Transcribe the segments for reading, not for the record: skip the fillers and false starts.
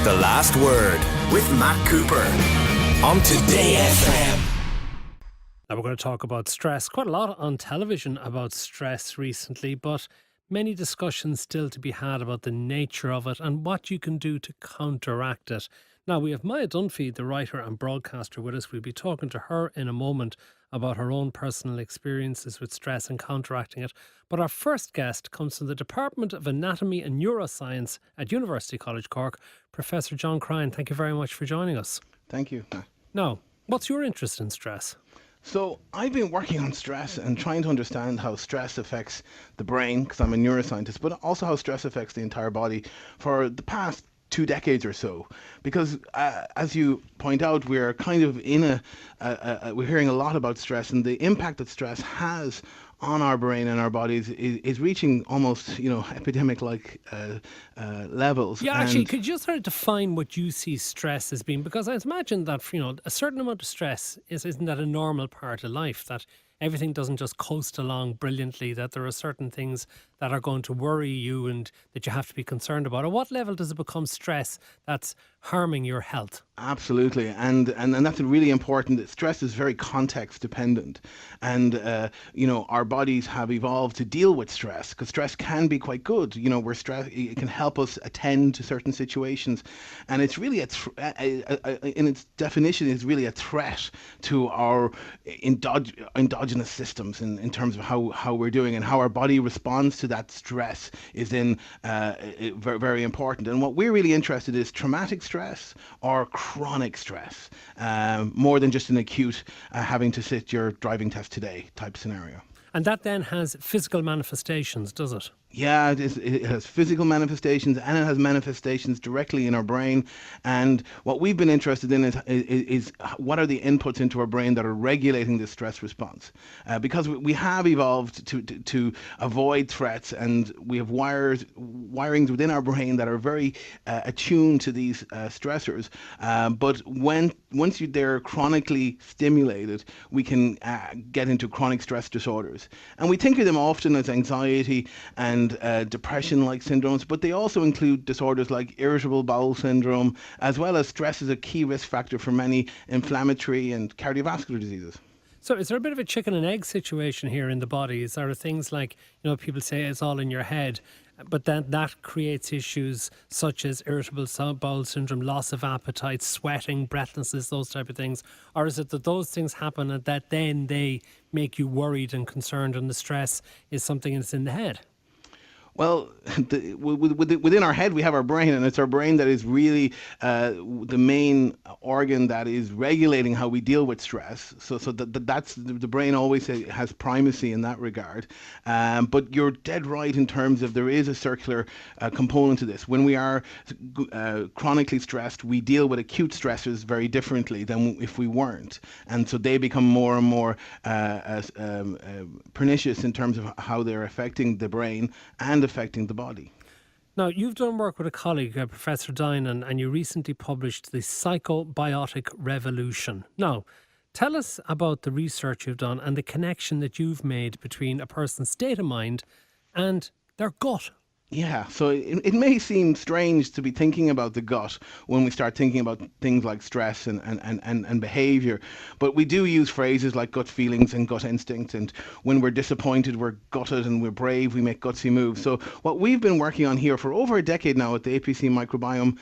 The Last Word with Matt Cooper on TodayFM. Now we're going to talk about stress. Quite a lot on television about stress recently, but many discussions still to be had about the nature of it and what you can do to counteract it. Now we have Maia Dunphy, the writer and broadcaster, with us. We'll be talking to her in a moment about her own personal experiences with stress and counteracting it. But our first guest comes from the Department of Anatomy and Neuroscience at University College Cork, Professor John Cryan. Thank you very much for joining us. Thank you. Now, what's your interest in stress? So I've been working on stress and trying to understand how stress affects the brain, because I'm a neuroscientist, but also how stress affects the entire body for the past 2 decades or so. Because as you point out, we're kind of in we're hearing a lot about stress, and the impact that stress has on our brain and our bodies is reaching almost, epidemic-like levels. Yeah, actually, could you just sort of define what you see stress as being? Because I imagine that, a certain amount of stress isn't that a normal part of life, that everything doesn't just coast along brilliantly, that there are certain things that are going to worry you and that you have to be concerned about. At what level does it become stress that's harming your health? Absolutely, and that's really important. Stress is very context dependent, and our bodies have evolved to deal with stress, because stress can be quite good. Where stress, it can help us attend to certain situations, and it's really in its definition is really a threat to our endogenous systems in terms of how we're doing, and how our body responds to that stress is then very, very important. And what we're really interested in is traumatic stress or chronic stress, more than just an acute having to sit your driving test today type scenario. And that then has physical manifestations, does it? Yeah, it has physical manifestations, and it has manifestations directly in our brain. And what we've been interested in is what are the inputs into our brain that are regulating this stress response? Because we have evolved to avoid threats, and we have wirings within our brain that are very attuned to these stressors. But once they're chronically stimulated, we can get into chronic stress disorders. And we think of them often as anxiety and depression-like syndromes, but they also include disorders like irritable bowel syndrome, as well as stress is a key risk factor for many inflammatory and cardiovascular diseases. So is there a bit of a chicken and egg situation here in the body? Is there things like, people say it's all in your head, but then that creates issues such as irritable bowel syndrome, loss of appetite, sweating, breathlessness, those type of things? Or is it that those things happen and that then they make you worried and concerned, and the stress is something that's in the head? Well, within our head we have our brain, and it's our brain that is really the main organ that is regulating how we deal with stress. So that's the brain always has primacy in that regard. But you're dead right in terms of there is a circular component to this. When we are chronically stressed, we deal with acute stressors very differently than if we weren't, and so they become more and more pernicious in terms of how they're affecting the brain and affecting the body. Now, you've done work with a colleague, Professor Dinan, and you recently published The Psychobiotic Revolution. Now, tell us about the research you've done and the connection that you've made between a person's state of mind and their gut. Yeah, so it may seem strange to be thinking about the gut when we start thinking about things like stress and behavior, but we do use phrases like gut feelings and gut instinct, and when we're disappointed, we're gutted, and we're brave, we make gutsy moves. So what we've been working on here for over a decade now at the APC Microbiome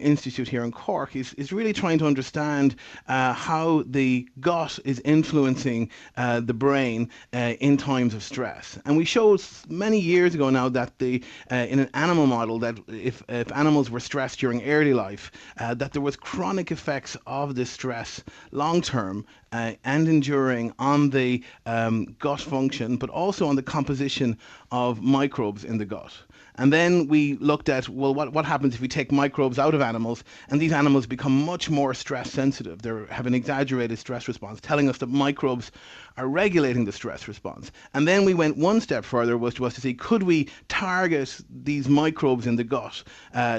Institute here in Cork is really trying to understand how the gut is influencing the brain in times of stress. And we showed many years ago now that in an animal model that if animals were stressed during early life, that there was chronic effects of this stress long term and enduring on the gut function, but also on the composition of microbes in the gut. And then we looked at, well, what happens if we take microbes out of animals, and these animals become much more stress sensitive. They have an exaggerated stress response, telling us that microbes are regulating the stress response. And then we went one step further, was to see, could we target these microbes in the gut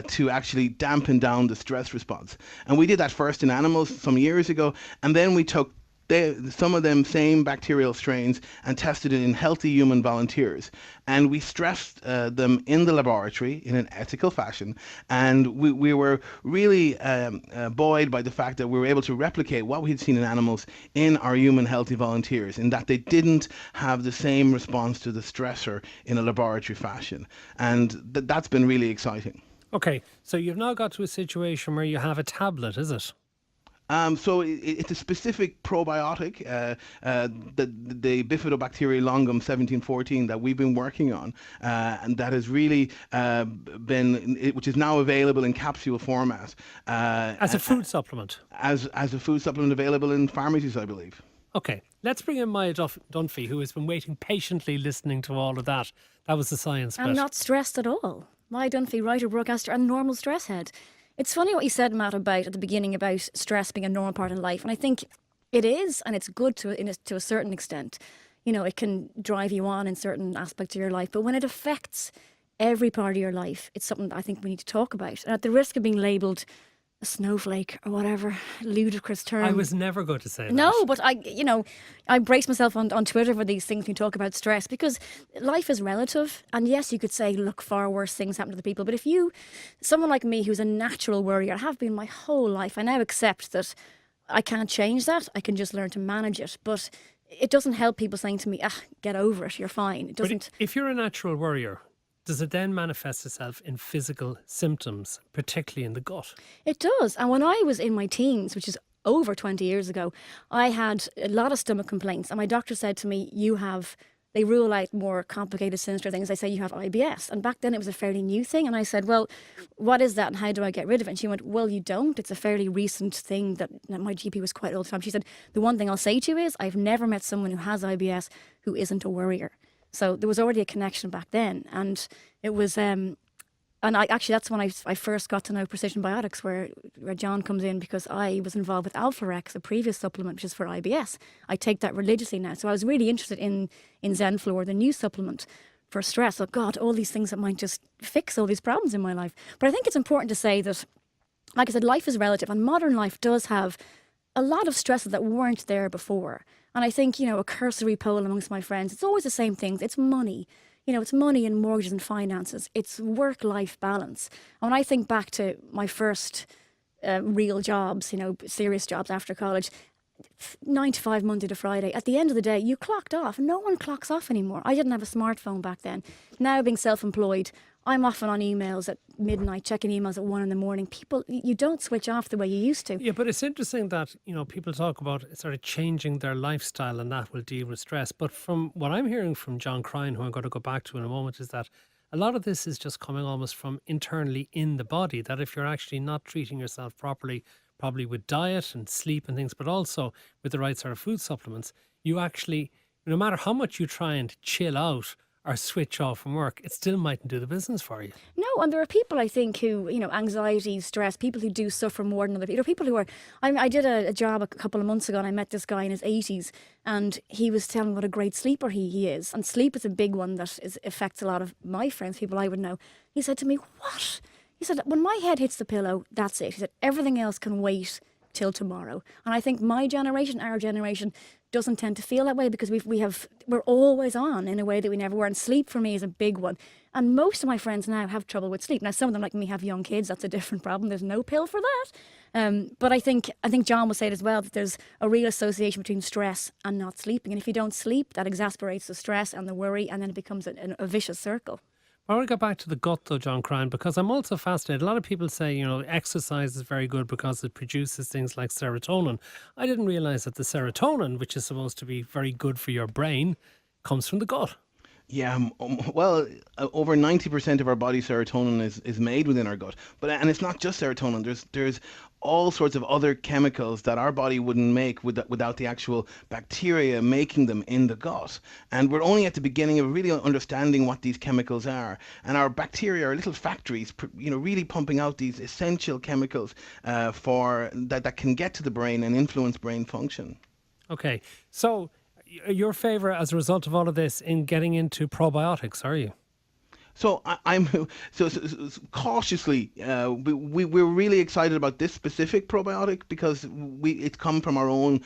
to actually dampen down the stress response? And we did that first in animals some years ago, and then we took some of them same bacterial strains and tested it in healthy human volunteers. And we stressed them in the laboratory in an ethical fashion. And we were really buoyed by the fact that we were able to replicate what we had seen in animals in our human healthy volunteers, in that they didn't have the same response to the stressor in a laboratory fashion. And that's been really exciting. Okay, so you've now got to a situation where you have a tablet, is it? So it's a specific probiotic, the Bifidobacteria longum 1714 that we've been working on, and that has really which is now available in capsule format. As a food supplement? As a food supplement available in pharmacies, I believe. Okay, let's bring in Maia Dunphy, who has been waiting patiently listening to all of that. That was the science bit. I'm not stressed at all. Maia Dunphy, writer, broadcaster, and normal stress head. It's funny what you said, Matt, about at the beginning about stress being a normal part of life. And I think it is, and it's good to a certain extent. You know, it can drive you on in certain aspects of your life. But when it affects every part of your life, it's something that I think we need to talk about. And at the risk of being labelled a snowflake or whatever ludicrous term. I was never going to say that. No, but I brace myself on Twitter for these things when you talk about stress, because life is relative. And yes, you could say, look, far worse things happen to the people. But if someone like me who's a natural worrier, I have been my whole life, I now accept that I can't change that. I can just learn to manage it. But it doesn't help people saying to me, get over it, you're fine. It doesn't. But if you're a natural worrier, does it then manifest itself in physical symptoms, particularly in the gut? It does. And when I was in my teens, which is over 20 years ago, I had a lot of stomach complaints. And my doctor said to me, they rule out more complicated, sinister things. They say you have IBS. And back then it was a fairly new thing. And I said, well, what is that and how do I get rid of it? And she went, well, you don't. It's a fairly recent thing that my GP was quite old time. She said, the one thing I'll say to you is I've never met someone who has IBS who isn't a worrier. So there was already a connection back then. And it was, and that's when I first got to know Precision Biotics, where John comes in, because I was involved with Alpha-Rex, a previous supplement, which is for IBS. I take that religiously now. So I was really interested in Zenflore, the new supplement for stress. Oh God, all these things that might just fix all these problems in my life. But I think it's important to say that, like I said, life is relative, and modern life does have a lot of stresses that weren't there before. And I think, a cursory poll amongst my friends, it's always the same things. It's money. It's money and mortgages and finances. It's work-life balance. And when I think back to my first real jobs, serious jobs after college, 9 to 5, Monday to Friday. At the end of the day, you clocked off. No one clocks off anymore. I didn't have a smartphone back then. Now, being self-employed, I'm often on emails at midnight, checking emails at 1 a.m. People, you don't switch off the way you used to. Yeah, but it's interesting that, people talk about sort of changing their lifestyle and that will deal with stress. But from what I'm hearing from John Cryan, who I'm going to go back to in a moment, is that a lot of this is just coming almost from internally in the body, that if you're actually not treating yourself properly, probably with diet and sleep and things, but also with the right sort of food supplements, you actually, no matter how much you try and chill out or switch off from work, it still mightn't do the business for you. No, and there are people, I think, who, anxiety, stress, people who do suffer more than other people. There are people who are, I did a job a couple of months ago, and I met this guy in his 80s, and he was telling me what a great sleeper he is. And sleep is a big one that affects a lot of my friends, people I would know. He said to me, what? He said, when my head hits the pillow, that's it. He said, everything else can wait till tomorrow. And I think my generation, our generation, doesn't tend to feel that way, because we're always on in a way that we never were. And sleep for me is a big one. And most of my friends now have trouble with sleep. Now, some of them, like me, have young kids. That's a different problem. There's no pill for that. But I think John will say it as well, that there's a real association between stress and not sleeping. And if you don't sleep, that exasperates the stress and the worry, and then it becomes a vicious circle. I want to go back to the gut though, John Cryan, because I'm also fascinated. A lot of people say, exercise is very good because it produces things like serotonin. I didn't realise that the serotonin, which is supposed to be very good for your brain, comes from the gut. Yeah, well, over 90% of our body serotonin is made within our gut. And it's not just serotonin. There's all sorts of other chemicals that our body wouldn't make without the actual bacteria making them in the gut. And we're only at the beginning of really understanding what these chemicals are. And our bacteria are little factories, really pumping out these essential chemicals for that can get to the brain and influence brain function. Okay, so your favour as a result of all of this in getting into probiotics, are you? So I'm cautiously. We're really excited about this specific probiotic because it's come from our own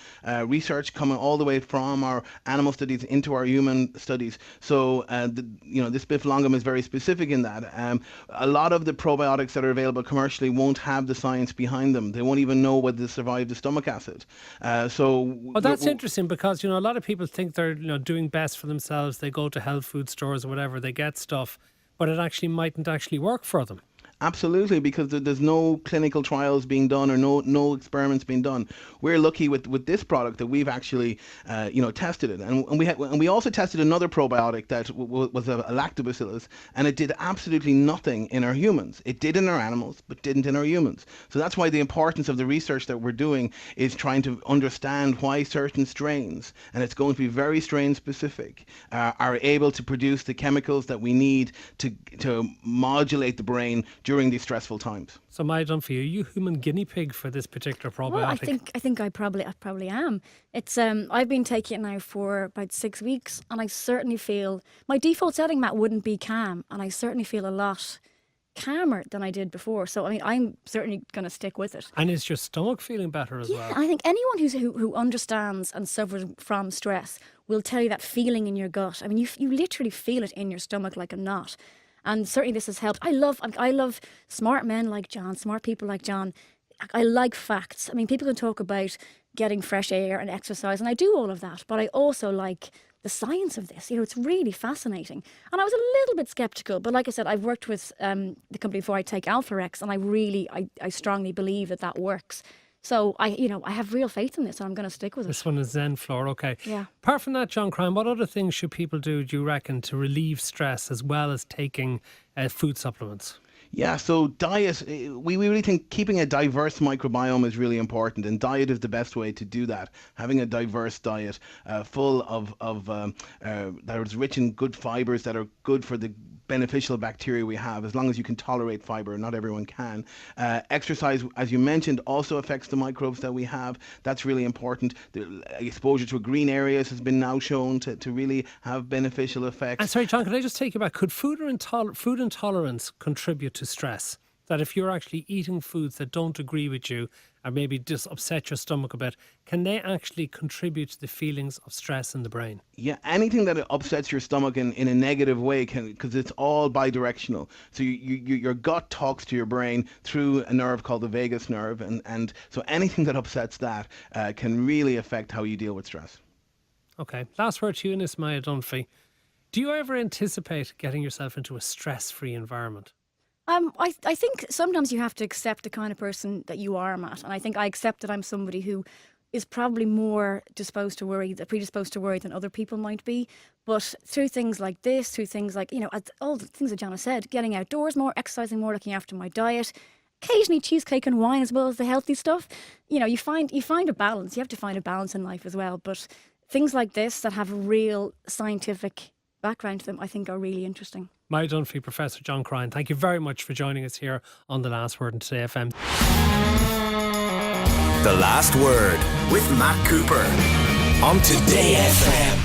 research, coming all the way from our animal studies into our human studies. So this biflongum is very specific in that. A lot of the probiotics that are available commercially won't have the science behind them. They won't even know whether they survive the stomach acid. Well, that's interesting because, a lot of people think they're, doing best for themselves. They go to health food stores or whatever, they get stuff, but it actually mightn't actually work for them. Absolutely, because there's no clinical trials being done or no experiments being done. We're lucky with this product that we've actually tested it, and we also tested another probiotic that was a lactobacillus, and it did absolutely nothing in our humans. It did in our animals, but didn't in our humans. So that's why the importance of the research that we're doing is trying to understand why certain strains, and it's going to be very strain specific, are able to produce the chemicals that we need to modulate the brain during these stressful times. So, Maia Dunphy, are you human guinea pig for this particular probiotic? Well, I think I probably am. It's I've been taking it now for about 6 weeks, and I certainly feel my default setting, Matt, wouldn't be calm, and I certainly feel a lot calmer than I did before. So, I mean, I'm certainly going to stick with it. And is your stomach feeling better as well? I think anyone who understands and suffers from stress will tell you that feeling in your gut. I mean, you literally feel it in your stomach like a knot. And certainly this has helped. I love smart men like John, smart people like John. I like facts. I mean, people can talk about getting fresh air and exercise, and I do all of that. But I also like the science of this. It's really fascinating. And I was a little bit skeptical, but like I said, I've worked with the company before. I take Alpha-Rex, and I strongly believe that works. So I have real faith in this, and I'm going to stick with it. This one is Zenflore, okay. Yeah. Apart from that, John Cryan, what other things should people do you reckon, to relieve stress as well as taking food supplements? Yeah, so diet, we really think keeping a diverse microbiome is really important, and diet is the best way to do that. Having a diverse diet full of that is rich in good fibers that are good for the beneficial bacteria we have, as long as you can tolerate fiber. Not everyone can. Exercise, as you mentioned, also affects the microbes that we have. That's really important. The exposure to green areas has been now shown to really have beneficial effects. And sorry, John, could I just take you back? Could food intolerance contribute to stress? That if you're actually eating foods that don't agree with you and maybe just upset your stomach a bit, can they actually contribute to the feelings of stress in the brain? Yeah, anything that upsets your stomach in a negative way can, because it's all bidirectional. So your gut talks to your brain through a nerve called the vagus nerve, and so anything that upsets that can really affect how you deal with stress. Okay, last word to you in this, Maia Dunphy. Do you ever anticipate getting yourself into a stress-free environment? I think sometimes you have to accept the kind of person that you are, Matt. And I think I accept that I'm somebody who is probably more predisposed to worry than other people might be. But through things like this, through things like, all the things that John has said, getting outdoors more, exercising more, looking after my diet, occasionally cheesecake and wine as well as the healthy stuff. You find a balance. You have to find a balance in life as well. But things like this that have a real scientific background to them, I think are really interesting. Maia Dunphy, Professor John Cryan, thank you very much for joining us here on The Last Word on TodayFM. The Last Word with Matt Cooper on TodayFM.